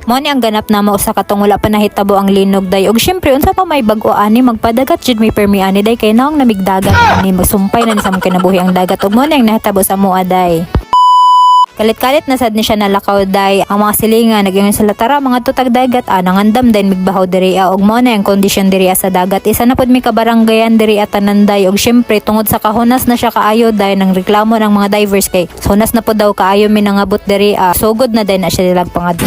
Mo ni ang ganap na mao sa katong wala pa nahitabo ang linog day. Og syempre unsa pa may bag-o ani magpadagat jud may permi ani day kay naong namigdagat ani magsumpay na ni sa mga kinabuhi ang dagat ug mo ni ang nahitabo sa mua day. Kalit-kalit na sad ni siya nalakaw day. Ang mga silingan nagingon sila tara mga tutag dagat nangandam din migbahaw diri og mo na ang kondisyon diri sa dagat. Isa na pud mi kabaranggayan diri tanan day og syempre tungod sa kahunas na siya kaayo day nang reklamo ng mga divers kay hunas na pud daw kaayo mi nangabot diri sugod na day na siya nilag pangadto.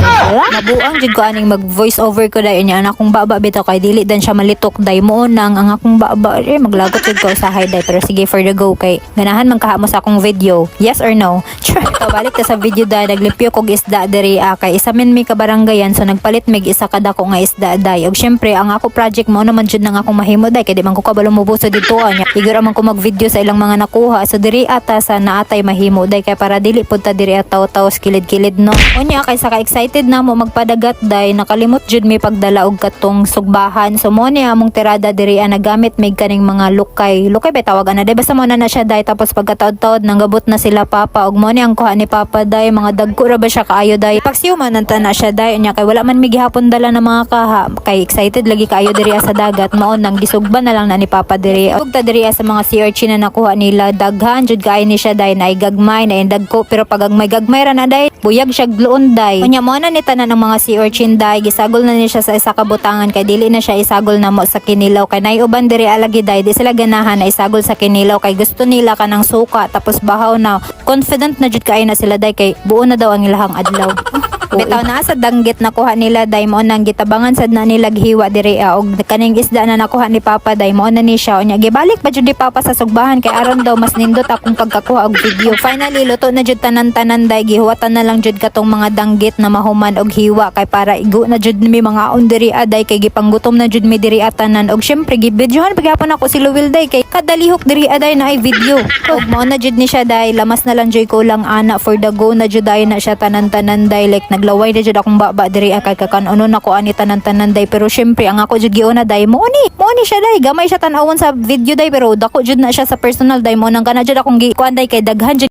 Mabuang jud ko aning mag voice over ko day nya anak kong baba bitaw kay dili dan siya malitok day mo nang ang akong baba maglagot jud ko sa high day pero sige for the go kay ganahan man kahamo sa akong video. Yes or no? Ito balik ta sa video day naglipyo kog isda diri kay isa min mi kabaranggayan so nagpalit mig isa kada ko nga isda day og syempre ang ako project mo naman jud nang akong mahimo day kay di man ko kabalo mubuso dito nya igor man ko mag video sa ilang mga nakuha so diri ata sa naatay mahimo day kay para dili pud ta diri ataw-taw kilid-kilid no unya kay sa ka excited na mo magpadagat day nakalimot jud mi pagdala og katong sugbahan so mo ni among tirada diri nagamit mig kaning mga lukay ba tawagan na day basta mo na siya day tapos pagkataod-taod nanggabot na sila papa og mo ni ang kuha ni papa day mga dagko ra ba siya kaayo day paksiw man nanta na siya day nya kay wala man mi gihapon dala ng mga kaha kay excited lagi kaayo diri sa dagat mao nang gisugban na lang na ni papa diri ug ta diri sa mga sea urchin na nakuha nila daghan jud kay ni siya day na gagmay na dagko pero pag may gagmay ra na day buyag siya gluon day nya mo na ni tanan ng mga sea urchin day gisagol na ni siya sa isa ka butangan kay dili na siya isagol na mo sa kinilaw kay nay uban diri alagi day di sila ganahan na isagol sa kinilaw kay gusto nila kanang suka tapos bahaw na confident na jud kay na sila day kay buo na daw ang ilahang adlaw. Bitaw na sa danggit nakuha nila day mo nang gitabangan sad na nila gihiwa diri og kaning isda na nakuha ni papa day mo na ni siya unya gibalik pa jud ni papa sa sugbahan kay aron daw mas nindot akong pagkakuha og video. Finally luto na jud tanan-tanan day gihuwatan na lang jud katong mga danggit na mahuman og hiwa kay para igo na jud mi mga on diri aday kay gipanggutom na jud mi diri tanan og syempre gibidyohan pagyapon ako si Luwil day kay kadalihok diri aday na ay video. Og mo na jud ni siya day lamas na lang joy ko lang ana for the go na jud day na siya tanan-tanan day like naglaway na jud akong baba diri kay kakanon ako ani tanan-tanan day pero syempre ang ako jud giuna day mo ni siya day gamay siya tan-awon sa video day pero dako jud na siya sa personal day mo nang kana jud akong gikuan day kay daghan jud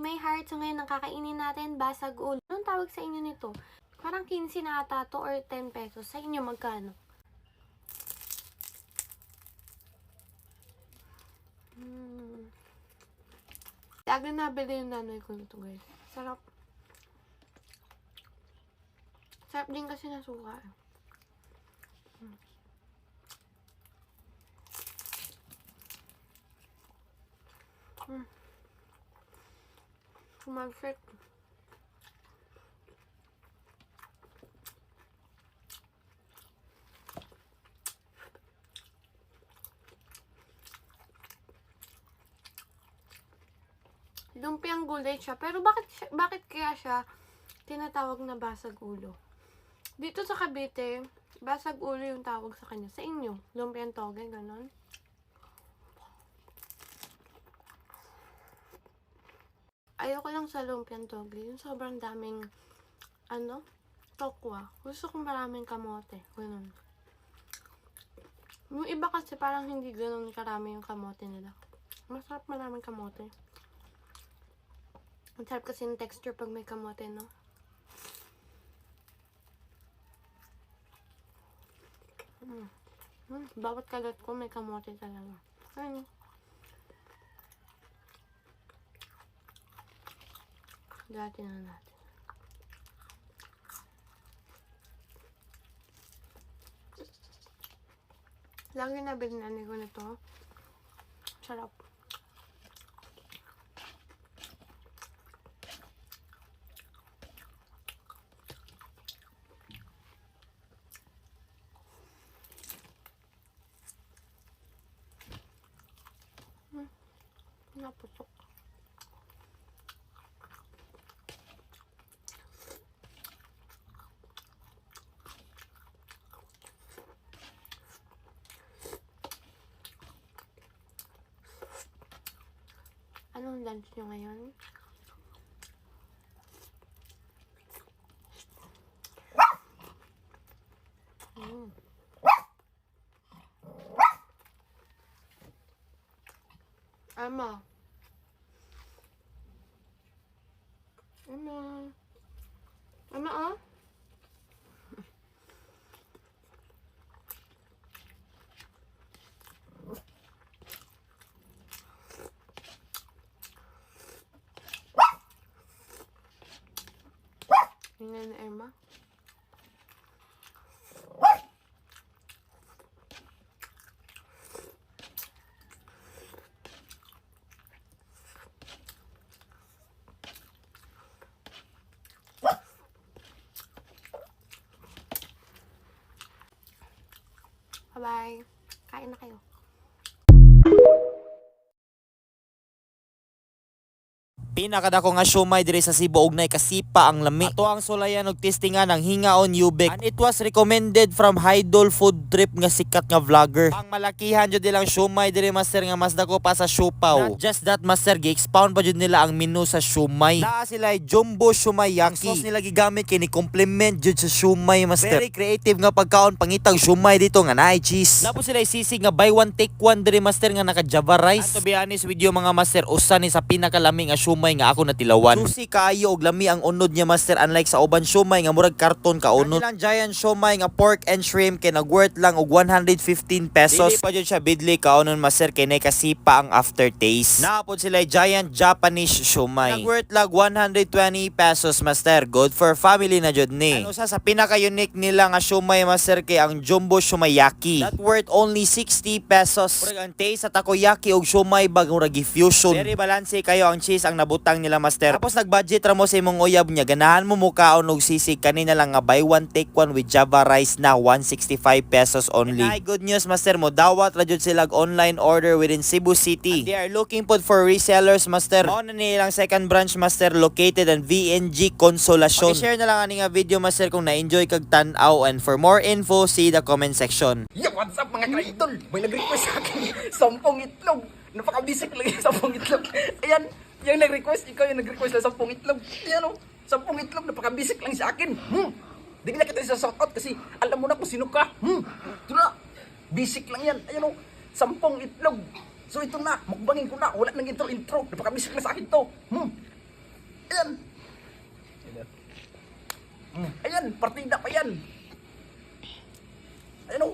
May heart. So ngayon, ang kakainin natin, basag ulo. Anong tawag sa inyo nito? Parang 15 na ata to or 10 pesos. Sa inyo, magkano? Lagi nabili yung nanay ko nito, guys. Sarap. Sarap din kasi na suka. Perfect. Lumpiang gulay siya. Pero bakit kaya siya tinatawag na basag ulo? Dito sa Cavite, basag ulo yung tawag sa kanya. Sa inyo, lumpiang toge, ganon. Ayoko lang sa lumpiang toge. Yung sobrang daming, tokwa. Gusto kong maraming kamote. Ganun. Yung iba kasi parang hindi ganun karami yung kamote nila. Masarap maraming kamote. Ang sarap kasi yung texture pag may kamote, no? Bawat kagat ko may kamote talaga. Ayun. Dati na natin. Lagi na binani ko nito. Sarap. Naputok. Anong lunch nyo ngayon? Ama. Ama. Ama, oh. Tingnan na Emma. Bye-bye. Kain na kayo. Pinakadako nga siomai diri sa Cebu ug nay kasipa ang lami. Ato ang sulayan og testingan ang hingaon Ubek. And it was recommended from Haidol Food Trip nga sikat nga vlogger. Ang malakihan jud nilang siomai diri master nga mas dako pa sa siopaw. Not just that master, gi-expound pa jud nila ang menu sa siomai. Naa sila jumbo siomai yaki. Ang sauce nila gigamit kini complement jud sa siomai master. Very creative nga pagkaon pangitang siomai dito nga naay cheese. Tapos sila sisig nga buy one take one diri master nga naka Java rice. And to be honest with you mga master, usa ni sa pinakalami nga siomai nga ako natilawan. Susi kaayo og lami ang unod niya master, unlike sa uban siomai nga murag karton ka unod. Kanilang giant siomai nga pork and shrimp kay nagworth lang og 115 pesos. Dili pa jud siya bidli kaunon master kay nay kasipa ang aftertaste. Naapod sila giant Japanese siomai. Nagworth lag 120 pesos master. Good for family na jud ni. Ano sa pinaka-unique nila nga siomai master kay ang jumbo siomai-yaki. That worth only 60 pesos. Murag ang taste sa takoyaki og siomai bagong ragi fusion. Very balanse kayo ang cheese ang nabutang nila master. Tapos nag-budget ra mo sa imong uyab niya, ganahan mo mukaon og sisig kanina lang nga buy one take one with Java rice na 165 pesos only. And good news master, mo dawat ra jud sila online order within Cebu City. And they are looking for resellers master. Mao na nilang second branch master located in VNG Consolacion. I-share na lang ani nga video master kung na-enjoy kag tan-aw, and for more info see the comment section. Yo, what's up mga ka-idol? May nag-request sa akin 10 itlog. Napaka-basic lang yung 10 itlog. Ayan, yung nag-request, ikaw yung nag-request na 10 itlog. Ayan o, 10 itlog, napaka-basic lang sa akin. Di na kita sa shoutout kasi alam mo na kung sino ka. Ito na, basic lang yan. Ayan o, 10 itlog. So ito na, mukbangin ko na. Wala nang intro. Napaka-basic lang sa akin to. Ayan. Ayan, partida pa yan. Ayan o.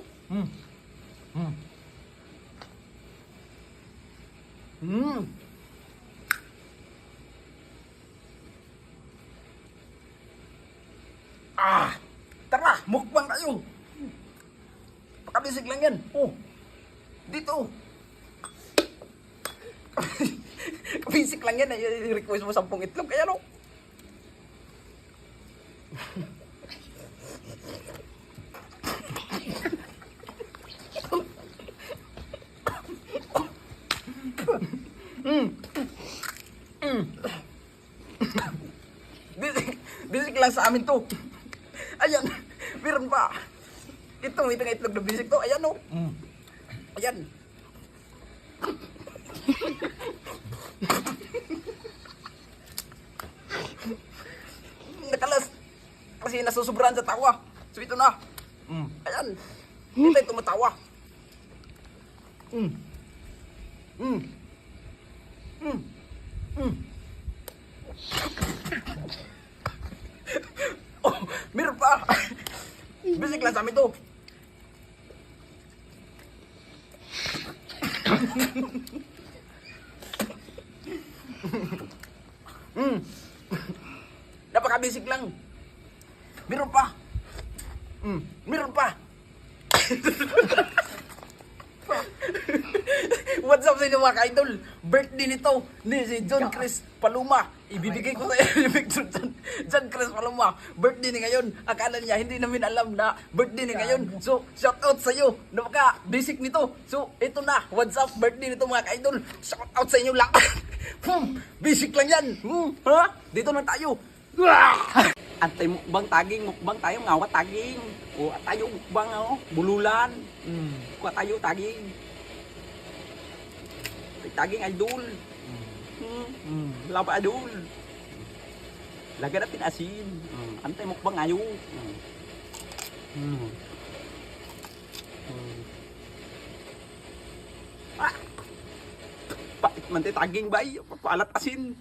Tara, mukbang tayo. Pakabisig lang yan. Oh, dito. Kabisig lang yan. I-request mo 10 itlog. Kaya no. Bisik lang sa amin to. Ayan, meron pa. Ito nga itlog na bisik to. Ayan o. Ayan. Nakalas. Kasi nasusobrahan sa tawa. So ito na. Ayan. Hindi tayo tumatawa. Oh, meron pa. Bisik lang sa amin to. Napaka-basic lang. Meron pa. Meron pa. What's up sa inyo mga ka-idol? Birthday nito ni si John Chris Paluma. Ibibigay ko sa iyo yung picture John Chris Paluma. Birthday ni ngayon. Akala niya hindi namin alam na birthday ni ngayon. So shout out sa iyo. Napaka-basic nito. So ito na. What's up? Birthday nito mga ka-idol. Shout out sa inyo lahat. Basic lang yan. Ha? Dito na tayo. Antay mukbang taging, mukbang tayo ngawa taging. O tayo mukbang bululan. Kuha tayo taging. Taging idol. Laba idol. Lagyan natin asin. Antay mukbang ayo. Pait man tayo taging bay. Papalat asin.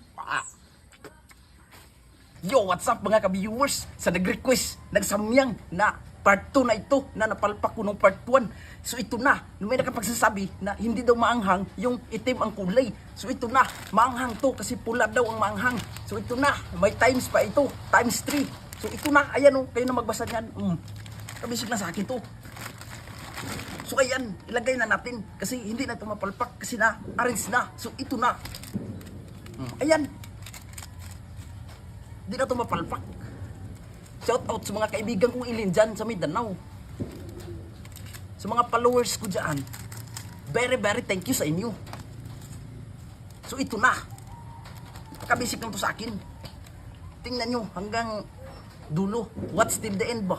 Yo, what's up mga ka-viewers? Sa nag-request, nagsamyang na part 2 na ito na napalpak ko nung part 1. So ito na, may nakapagsasabi na hindi daw maanghang yung itim ang kulay. So ito na, maanghang to kasi pula daw ang maanghang. So ito na, may times pa ito, times 3. So ito na, ayan o, kayo na magbasa niyan. Kabisig na sa akin to. So ayan, ilagay na natin kasi hindi na ito mapalpak kasi na, arrange na. So ito na. Ayan. Hindi na ito mapalpak. Shout out sa mga kaibigan kong ilin dyan sa Mindanao. Sa mga followers ko dyan. Very, very thank you sa inyo. So ito na. Nakabisik lang to sa akin. Tingnan nyo hanggang dulo. What's till the end ba?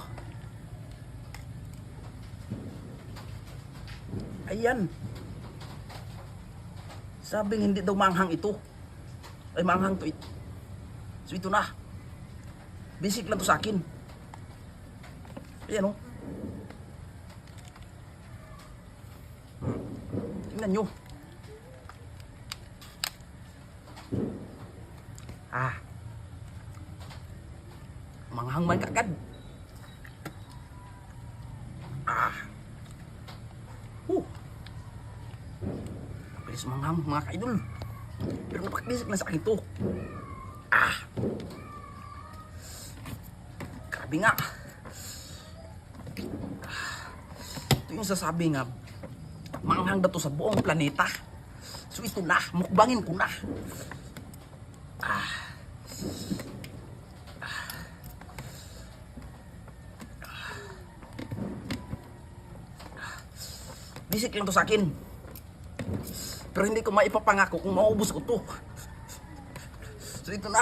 Ayan. Sabing hindi daw manghang ito. Ay manghang to ito. So ito na. Basic lang to sa akin. Ayan o. Tingnan nyo. Manghang man kagad. Bilis manghang mga ka-idol. Pero napakabasic lang sa akin to. Grabe nga. Ito yung sasabi nga, manghang na to sa buong planeta. So ito na, mukbangin ko na. Bisik lang to sa akin. Pero hindi ko maipapangako kung maubos ko to. So ito na.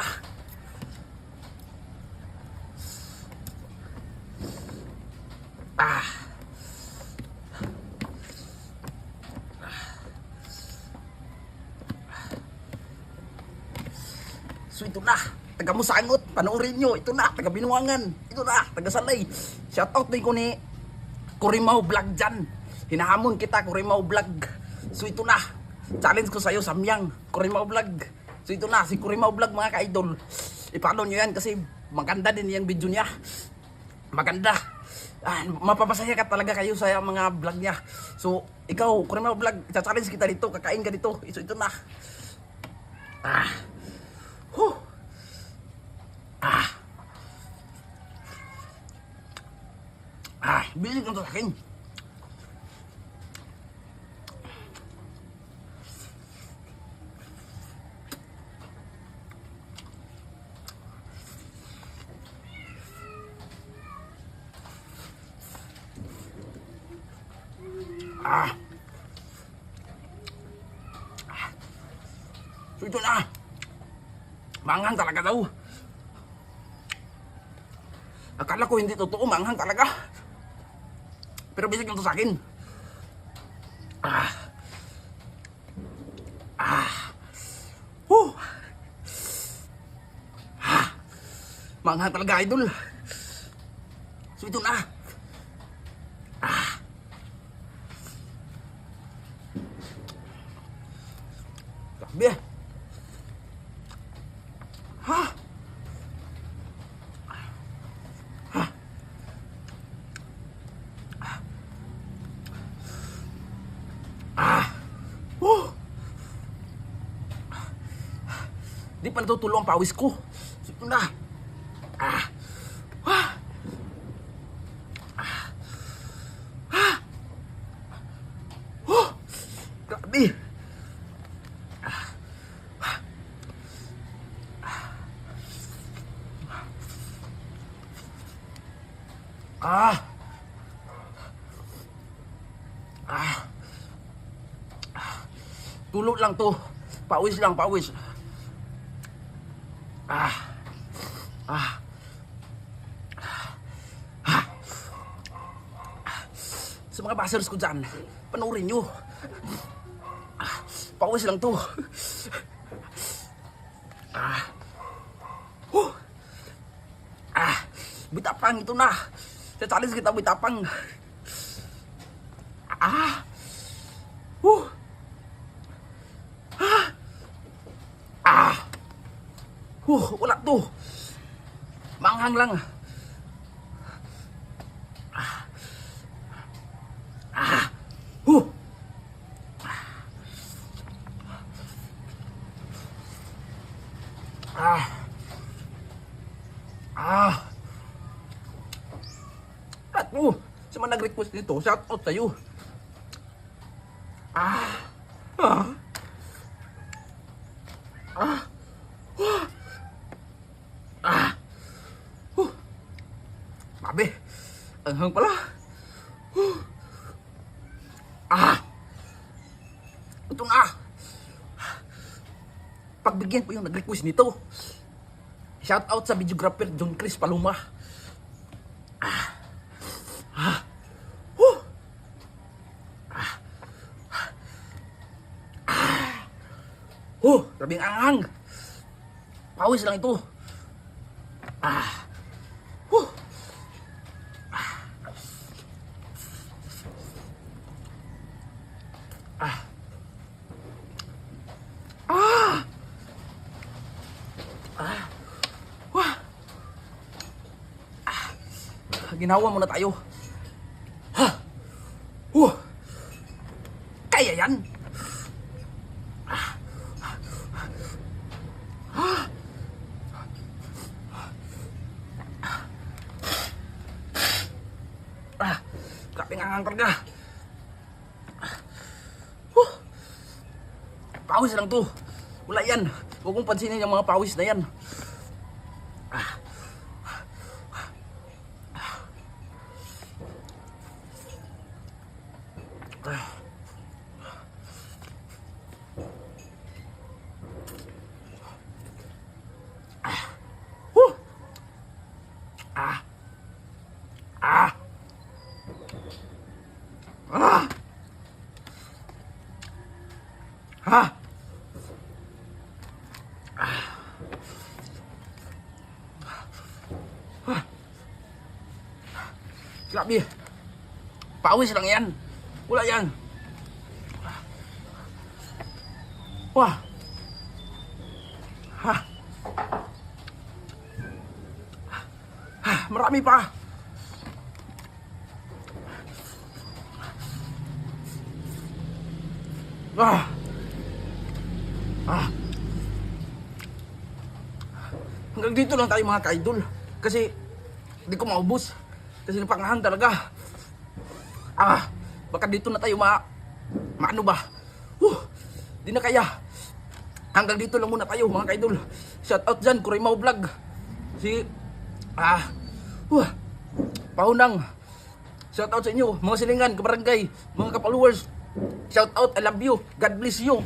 So ito na, taga Musangot, panoorin nyo, ito na, taga Binuangan, ito na, taga Salay. Shoutout din ko ni Kurimaw Vlog dyan. Hinahamon kita, Kurimaw Vlog. So ito na, challenge ko sa'yo, Samyang, Kurimaw Vlog. So ito na, si Kurimaw Vlog mga ka-idol. I-follow nyo yan kasi maganda din yung video niya. Maganda. Mapapasaya ka talaga kayo sa mga vlog niya. So, ikaw, Kurimaw Vlog, challenge kita dito, kakain ka dito. So ito na. Bilig lang to sa akin. So ito na. Manghang talaga daw. Akala ko hindi totoo, manghang talaga. Pero bisig lang to sa akin. Manghang talaga, idol. So ito na. Grabe. Di pa natutulo ang pawis ko. So, ito na. Grabe. Tulo lang to. Pawis lang, pawis. Sa mga basers ko dyan, panoorin nyo. Pawis lang to. Bitapang ito na. Sa challenge kita, bitapang. Maanghang lang. Huh. Ah. Ah. At sa mga nag-request nito, shout out sa'yo. Ah. Ah. Ah. Ah. Mabe. Anghang pala. Ah. Ito na. Pagbigyan ko yung nag-request nito. Shout out sa videographer John Chris Paluma. Ah. Ah. Ah. Ah. Grabing anghang. Pawis lang ito. Ah. Ginawa muna tayo. Ha! Kaya yan! Kaping angang talaga. Pawis lang to. Wala yan. Huwag mong pansinin yung mga pawis na yan. Grabe. Pawis lang yan. Wala yan. Wah. Ha. Marami pa. Ah. Hanggang dito lang tayo mga ka-idol. Kasi hindi ko maubos. Kasi napangahan talaga. Baka dito na tayo maano ba? Di na kaya. Hanggang dito lang muna tayo mga ka-idol. Shout out dyan, Kurimaw Vlog. Si Pahunang. Shout out sa inyo, mga silingan, kabarangay, mga ka-followers. Shout out, I love you. God bless you.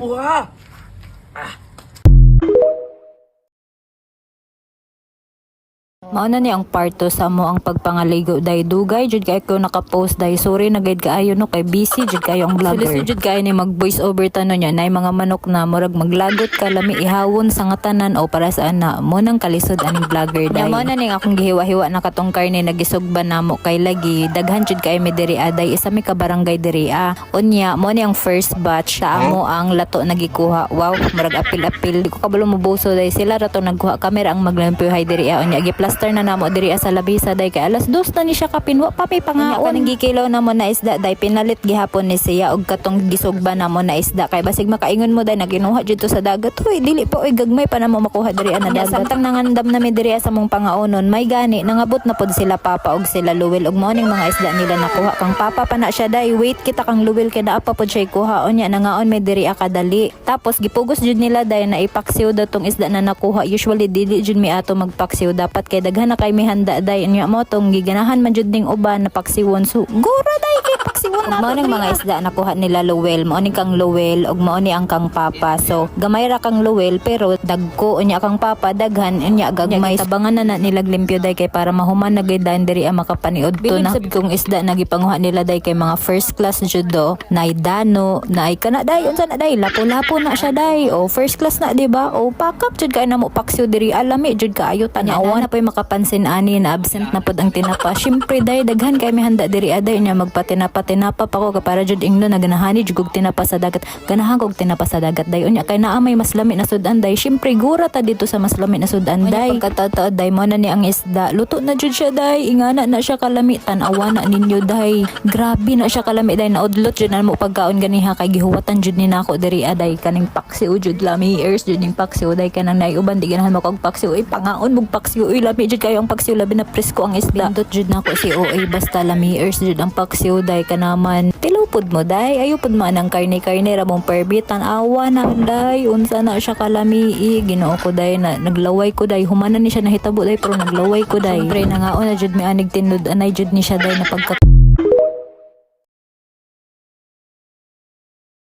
Mauna ni ang part 2 sa mo ang pagpangaligo day dugay jud kay ko naka-post day sorry na gid kaayo no kay busy jud kayo ang vlogger. Sulis jud kay ni mag voice over tanon niya nay mga manok na murag maglagot ka lami ihawon sa nga tanan o para saan na mo nang kalisod aning vlogger day. Mo na ning akong gihiwa-hiwa na katong karne nagisugban namo kay lagi daghan jud kay mi diri aday isa mi ka barangay diri unya mo ni ang first batch sa amo ang lato nagikuha. Wow, murag apil-apil di ko kabalo mo buso day sila ra to nagkuha camera ang maglampyuhay diri unya gi-plaster na namo diri sa labisa day kay alas 2 na ni siya kapinwa pa may pangaon kaning gikilaw namo na isda day pinalit gihapon ni siya og katong gisugba namo na isda kay basig makaingon mo day naginuha jud to sa dagat hoy dili pa oy gagmay pa namo makuha diri na dagat samtang nangandam na mi diri sa mong pangaonon may gani nangabot na pod sila papa og sila luwil og mo ning mga isda nila nakuha kang papa pa na siya day wait kita kang luwil kay naa pa pod siya kuha unya nangaon may diri kadali tapos gipugos jud nila day na ipaksiw daw tong isda na nakuha usually dili jud mi ato magpaksiw dapat kay daghan na kay may handa day nya mo tong giganahan man jud ning uban na paksiwon so gura day kay paksiwon na mo ning mga isda nakuha nila luwel mo ning kang luwel og mo ni ang kang papa so gamay ra kang luwel pero dagko unya kang papa daghan unya gagmay tabangan na nilag limpyo day kay para mahuman na gid diri ang makapaniud to na sab kong isda nagipanguha nila day kay mga first class jud do nay dano nay kana day unsa na day lapo-lapo na siya day o first class na di ba o pakap jud kay namo paksiw diri alami jud kaayo tanya na poy makapansin ani na absent na pod ang tinapa syempre day daghan kay may handa diri aday nya magpatinapa tinapa pa ko para jud ingno na ganahani jud kog tinapa sa dagat. Ganahan kog tinapa sa dagat day. Unya kay naa may mas lami na sudan day. Syempre gura ta dito sa mas lami na sudan day. Pagkataod day mo na ni ang isda. Luto na jud siya day. Ingana na siya kalami tan-awa na ninyo day. Grabe na siya kalami day. Naudlot jud na mo pagkaon ganiha kay gihuwatan jud ni nako diri aday kaning paksi jud lami ears jud ning paksi day kanang naiuban di ganahan mo kog paksi uy pangaon mog paksi uy lami jud kayo ang paksi labi na presko ang isda. Pindot jud nako si OA basta lami ears jud ang paksi day kanaman. Tilupod mo day ayo pud man ang karne ramong perbitan awa na day unsa na siya kalami Ginoo ko day na naglaway ko day humanan ni siya nahitabo day pero naglaway ko day. Siyempre nangaon na jud mi anig tinud anay jud ni siya day na pagka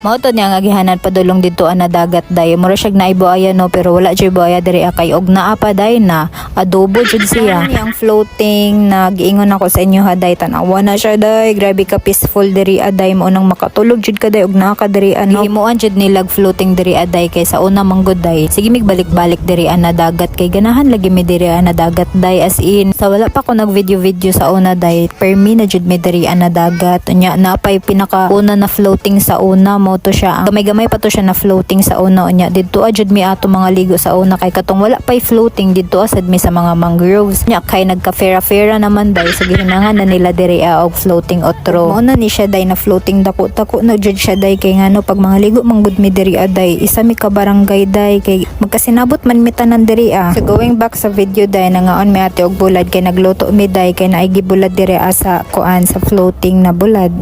Mautod niya nga gihanan padulong dito ana dagat day. Mura siyag naibuaya no pero wala jud buaya diri kay og naa pa day na adobo jud siya. Yang floating nagiingon ako sa inyo ha day tan-awa na siya day. Grabe ka peaceful diri aday mo nang makatulog jud ka day og naa ka diri ano. Himuan jud nilag floating diri aday kay sa una manggod day. Sige mig balik-balik diri ana dagat kay ganahan lagi mi diri ana dagat day as in. Sa wala pa ko nag video sa una day. Per me na jud mi diri ana dagat. Nya napay pinaka una na floating sa una mo to siya. Gamay-gamay pa to siya na floating sa una unya. Didto ajud mi ato mga ligo sa una kay katong wala pay floating didto asad mi sa mga mangroves. Nya kay nagka-fera-fera naman day sa gihinangan na nila diri og floating otro. Mao na ni siya day na floating dako-dako na jud siya day kay ngano pag mga ligo manggud mi diri aday isa mi ka barangay day kay magkasinabot man mi tanan diri So going back sa video day nangaon mi ate og bulad kay nagluto mi day kay naay gibulad diri sa kuan sa floating na bulad.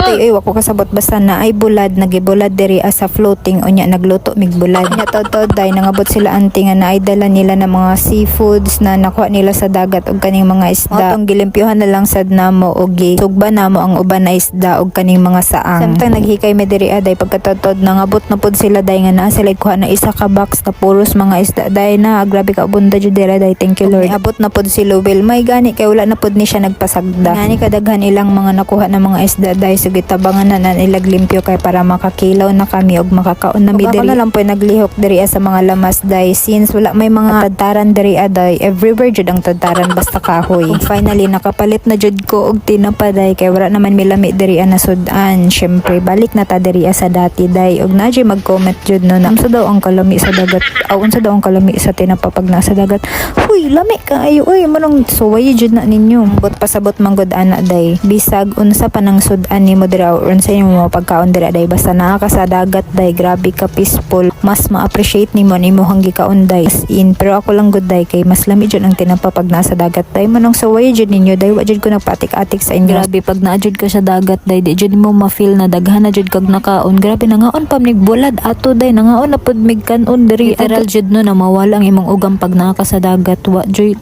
Ay wako kasabot basta na ay bulad nagibulad diri sa floating unya nagluto mig bulad. Nya tod day nangabot sila anti nga naidala nila ng mga seafoods na nakuha nila sa dagat og kaning mga isda. Motong gilimpyuhan na lang sad namo og sugba namo ang uban na isda og kaning mga saang. Samtang naghikay mi diri day pagkatod nangabot na pud sila day nga naa sila kuha na isa ka box na puros mga isda day na grabe ka bunda jud diri day. Thank you Lord. Abot na pud si Lowell may gani kay wala na pud ni siya nagpasagda. Ngani kadaghan ilang mga nakuha na mga isda day so gitabangan na ilag limpyo kay para makakilaw na kami og makakaon na mi diri. Ako na lang po naglihok diri sa mga lamas day since wala may mga tadtaran diri day. Everywhere jud ang tadtaran basta kahoy. Kung finally nakapalit na jud ko og tinapa day kay wala naman mi lami diri na sudan. Syempre balik na ta diri sa dati day og naji mag-comment jud no na unsa daw ang kalami sa dagat. Unsa daw ang kalami sa tinapa pag nasa dagat. Huy lami kaayo oy manong suway jud na ninyo. Bot pasabot manggod ana day. Bisag unsa pa nang sudan nimo diri unsa imong pagkaon diri day basta naa ka sa dagat day grabe ka peaceful mas ma-appreciate nimo hang gikaon day in pero ako lang good day kay mas lami jud ang tinapa pag nasa dagat day manong saway jud ninyo day wa jud ko nagpatik-atik sa inyo. Grabe pag naa jud ka sa dagat day di jud mo ma-feel na daghan na jud kag nakaon. Grabe nangaon pa mig bulad ato day nangaon na pud mig kanon diri literal jud no na mawala ang imong ugam pag naa ka sa dagat wa jud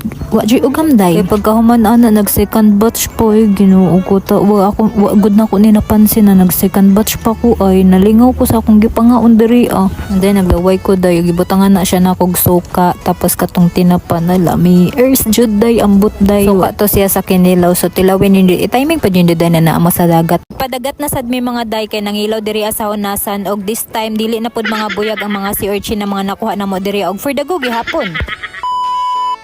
ugam day kay pagkahuman ana nag second batch po Ginoo ko ta wa good na ko ni napansin na nag second batch pa ko ay nalingaw ko sa akong gipangaon diri and then naglaway ko day gibutangan na siya na kog suka tapos katong tinapa na lami ears jud day ambot day so to siya sa kinilaw so tilawin hindi timing pa jud day na naamo sa dagat padagat na sad may mga day kay nangilaw diri sa Honasan og this time dili na pud mga buyag ang mga sea urchin na mga nakuha na mo diri og for the go gihapon.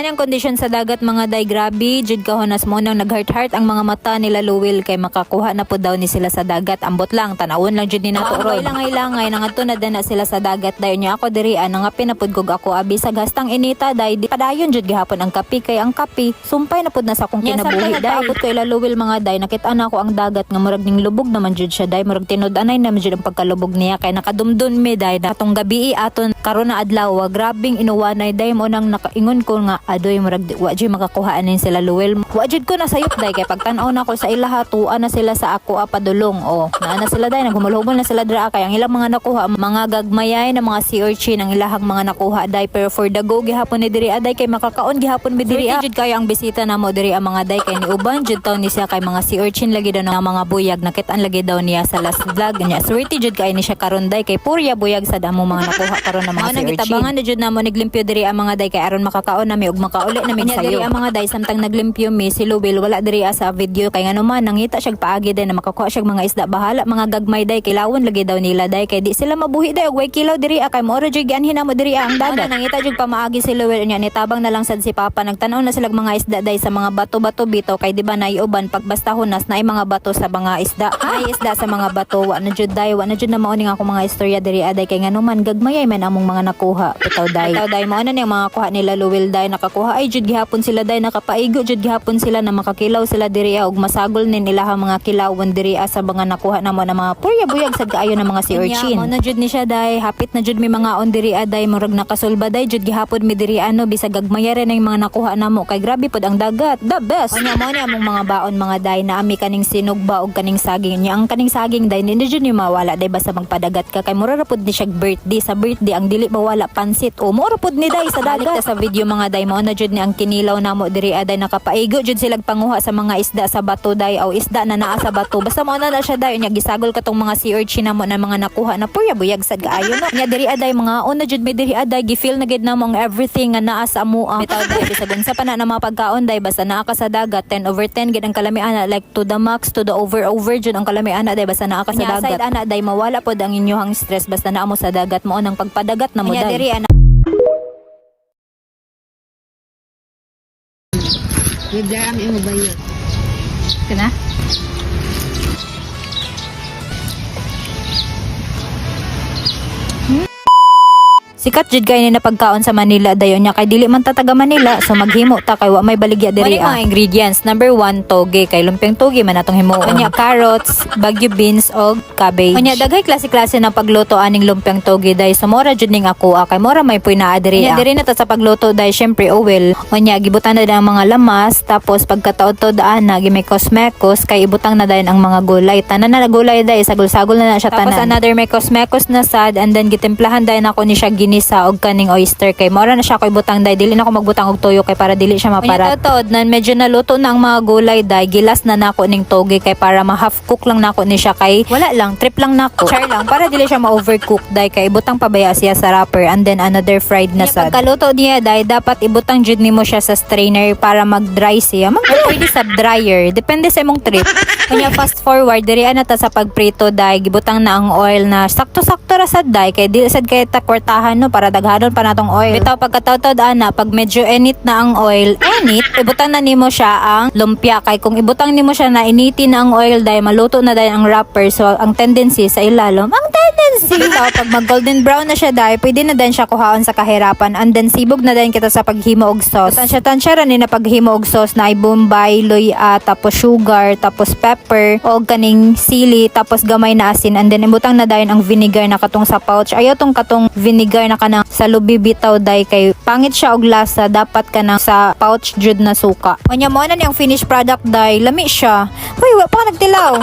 Ang kondisyon sa dagat mga day grabe jud kahonas mo nang nag-heart ang mga mata nila Lowell kay makakuha na po daw ni sila sa dagat ambot lang tanawon lang jud ni nato ron ilangay nangadto na dana sila sa dagat dayon niya ako diri nangapin na pud kog ako abi sa gastang inita day di padayon jud gihapon ang kapi kay ang kapi sumpay na pud na sa akong kinabuhi day abot ko ila Lowell mga day nakita na ako ang dagat nga murag ning lubog naman jud siya day murag tinud-anay naman jud ang pagkalubog niya kay nakadumdon mi day natong gabi aton karon na adlaw grabing inuwanay day mo nang nakaingon ko nga adoy murag wa jud makakuhaan nin sila Lowell wa jud ko nasayop day kay pagtan-aw na ko sa ilaha tuwa na sila sa ako padulong naa na sila day naghumulhumol na sila dira kay ang ilang mga nakuha mga gagmayay na mga sea urchin ang ilahang mga nakuha day pero for the go gihapon ni diri day kay makakaon gihapon mi diri jud kay ang bisita namo diri ang mga day kay ni uban jud taw ni siya kay mga sea urchin lagi daw ng mga buyag nakit-an lagi daw niya sa last vlog niya swerte jud kay ni siya karon day kay purya buyag sa damo mga nakuha karon ng mga sea urchin. Gitabangan na jud namo niglimpyo diri ang mga day kay aron makakaon nami og ug makauli na mig sayo. Diri ang mga day samtang naglimpyo mi si Luwil wala diri sa video kay ngano man nangita siya paagi day na makakuha siya mga isda bahala mga gagmay day kilawon lagi daw nila day kay di sila mabuhi day og way kilaw diri kay mo ra jud gianhin mo diri ang dagat. Nangita jud pamaagi si Luwil nya nitabang na lang sad si Papa nagtan-aw na sila mga isda day sa mga bato-bato bitaw kay di ba naiuban pag basta hunas na mga bato sa mga isda. Ay isda sa mga bato wa na jud na mauni nga ako mga istorya diri aday kay ngano man gagmayay man among mga nakuha. Bitaw day mo na yung mga kuha nila Luwil day nakakuha ay jud gihapon sila day nakapaigo jud gihapon sila na makakilaw sila diri og masagol nin ilaha mga kilawon diri sa mga nakuha namo na mga purya buyag sad kaayo na mga si urchin. Mo na jud ni siya day hapit na jud mi mga on diri aday murag nakasulba day jud gihapon mi diri bisag gagmayay rin yung mga nakuha namo kay grabe pod ang dagat the best. Unya mo ni among mga baon mga day na ami kaning sinugba og kaning saging nya ang kaning saging day hindi jud ni mawala day basta magpadagat ka kay mura ra pod ni siya birthday sa birthday ang dili mawala pansit o mura pod ni day sa dagat. Sa video mga day mo na jud ni ang kinilaw namo diri aday nakapaigo jud sila panguha sa mga isda sa bato day o isda na naa sa bato basta mo na siya day nya gisagol katong mga sea urchin namo na mga nakuha na purya buyag sad kaayo no nya diri aday mga una jud may diri aday gifeel na gid namo ang everything nga naa sa amoa bitaw day bisag unsa pa na mga pagkaon day basta naa ka sa dagat 10/10 gid ang kalamian like to the max to the over jud ang kalamian day basta naa ka sa dagat. Side ana day mawala pod ang inyong stress basta naa mo sa dagat mo nang pagpadagat na mo day. Diri ana Bigla ang imo bayo. kana sikat jud kay ni na pagkaon sa Manila dayon nya kay dili man ta taga Manila so maghimo ta kay wa may baligya diri mga ingredients. Number 1 toge kay lumpiang toge man atong himuon. Unya carrots, bagyo beans og cabbage. Unya daghay klase-klase ng pagluto aning lumpiang toge day so mora jud ning ako kay mora may puy naa diri. Unya diri na ta sa pagluto day syempre oil. Unya gibutan na ang mga lamas tapos pagkataod-taod ana gimekos-mekos kay ibutang na dayon ang mga gulay. Tanan na gulay day sagol-sagol na siya tanan. Tapos another mekos-mekos na sad and then gitimplahan dayon ako ni siya sa og kaning oyster kay mora na siya koy butang day dili na ako magbutang og toyo kay para dili siya maparat. Totod nan medyo naluto na ang mga gulay day gilas na nako ning toge kay para ma half cook lang nako ni siya kay wala lang trip lang nako char lang para dili siya ma-overcook day kay ibutang pabaya siya sa wrapper and then another fried na sad. Pagkaluto niya day dapat ibutang jud nimo siya sa strainer para mag-dry siya. Pwede sa dryer depende sa imong trip. Kanya fast forward diri ana ta sa pagprito day gibutang na ang oil na sakto-sakto ra sad day kay dili sad kay ta kwartahan no para daghanon pa natong oil. Bitaw pagkataw-taw ana pag medyo init na ang oil, ibutang na nimo siya ang lumpia kay kung ibutang nimo siya na initi na ang oil day maluto na day ang wrapper so ang tendency sa ilalom bitaw pag mag golden brown na siya day pwede na din siya kuhaon sa kahirapan and then sibog na din kita sa paghimo og sauce. Tansya ra ni na paghimo og sauce na bombay, luya, tapos sugar, tapos pepper og kaning sili tapos gamay na asin and then ibutang na dayon ang vinegar na katong sa pouch. Ayaw tong katong vinegar na kanang sa lubi bitaw day kay pangit siya og lasa dapat kanang sa pouch jud na suka. Unya mo na niyang finished product day lami siya. Hoy wa pa nagtilaw.